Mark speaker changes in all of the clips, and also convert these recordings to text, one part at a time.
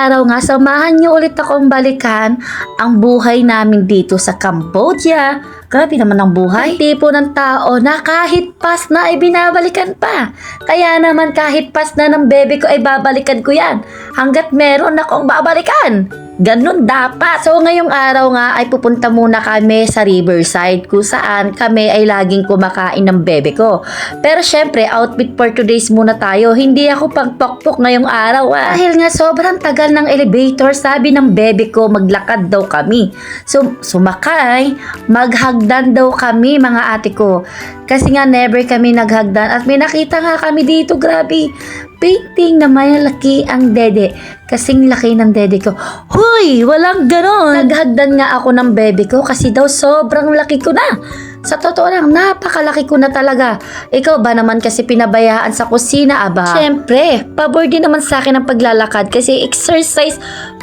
Speaker 1: araw nga, samahan niyo ulit akong balikan ang buhay namin dito sa Cambodia. Grabe naman ang buhay. Ang tipo ng tao na kahit pas na ay binabalikan pa. Kaya naman kahit pas na ng bebe ko ay babalikan ko yan. Hanggat meron akong babalikan. Ganun dapat. So ngayong araw nga ay pupunta muna kami sa Riverside kung saan kami ay laging kumakain ng bebe ko. Pero syempre outfit for today's muna tayo. Hindi ako pagpokpok ngayong araw Dahil nga sobrang tagal ng elevator, sabi ng bebe ko maglakad daw kami. So sumakay, maghagdan daw kami mga ate ko. Kasi nga never kami naghagdan at may nakita nga kami dito, grabe. Painting na malaki ang dede. Kasing laki ng dede ko. Hoy, walang ganon. Naghagdan nga ako ng bebe ko kasi daw sobrang laki ko na. Sa totoo lang, napakalaki ko na talaga. Ikaw ba naman kasi pinabayaan sa kusina, aba? Siyempre, pabor din naman sa akin ang paglalakad kasi exercise.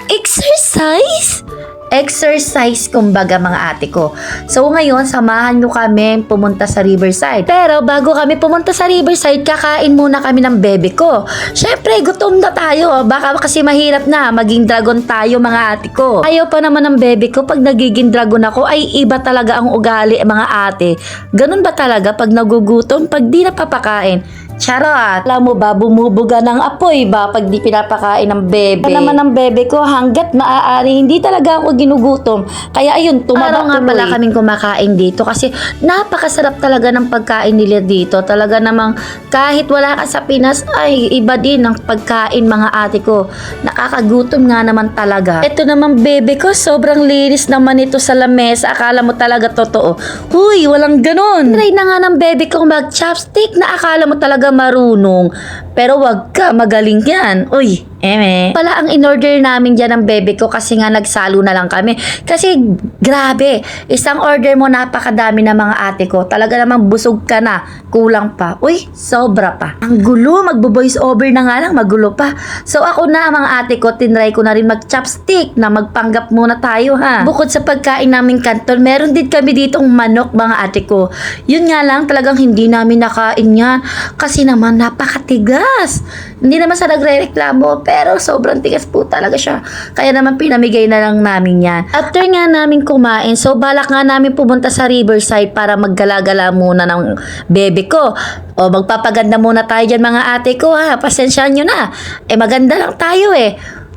Speaker 1: Exercise? Exercise kumbaga mga ate ko. So ngayon, samahan nyo kami pumunta sa Riverside. Pero bago kami pumunta sa Riverside, kakain muna kami ng bebe ko. Syempre, gutom na tayo. Baka kasi mahirap na maging dragon tayo mga ate ko. Ayaw pa naman ng bebe ko pag nagiging dragon ako ay iba talaga ang ugali mga ate. Ganun ba talaga pag nagugutom pag di napapakain? Charot! Alam mo ba, bumubuga ng apoy ba pag di pinapakain ng bebe? Ano naman ng bebe ko, hanggat maaari, hindi talaga ako ginugutom. Kaya ayun, tumaba nga pala kaming kumakain dito kasi napakasarap talaga ng pagkain nila dito. Talaga namang kahit wala ka sa Pinas, ay iba din ang pagkain mga ate ko. Nakakagutom nga naman talaga. Ito naman bebe ko, sobrang linis naman ito sa lamesa. Akala mo talaga totoo. Huy, walang ganon. Try na nga ng bebe ko mag-chopstick na akala mo talaga marunong. Pero wag ka, magaling yan. Uy, pala ang in-order namin dyan ng bebe ko kasi nga nagsalo na lang kami. Kasi grabe, isang order mo napakadami na mga ate ko. Talaga namang busog ka na. Kulang pa. Uy, sobra pa. Ang gulo, magbo-voice over na nga lang, magulo pa. So ako na mga ate ko, tinry ko na rin mag-chopstick na magpanggap muna tayo ha. Bukod sa pagkain namin kanton, meron din kami ditong manok mga ate ko. Yun nga lang, talagang hindi namin nakain yan. Kasi naman napakatigas. Hindi naman sa nagre-reklamo, pero sobrang tigas po talaga siya. Kaya naman pinamigay na lang namin yan. After nga namin kumain, so balak nga namin pumunta sa Riverside para maggala-gala muna ng bebe ko. O magpapaganda muna tayo dyan mga ate ko ha. Pasensyaan nyo na. Maganda lang tayo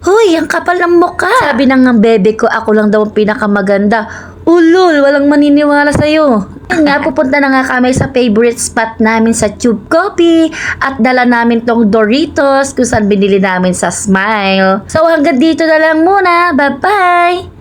Speaker 1: Huy, ang kapal ng mukha. Sabi ng bebe ko, ako lang daw ang pinakamaganda. Ulol, walang maniniwala sa'yo. Nga, pupunta na nga kami sa favorite spot namin sa Tube Coffee at dala namin tong Doritos kung saan binili namin sa Smile. So hanggang dito na lang muna. Bye-bye!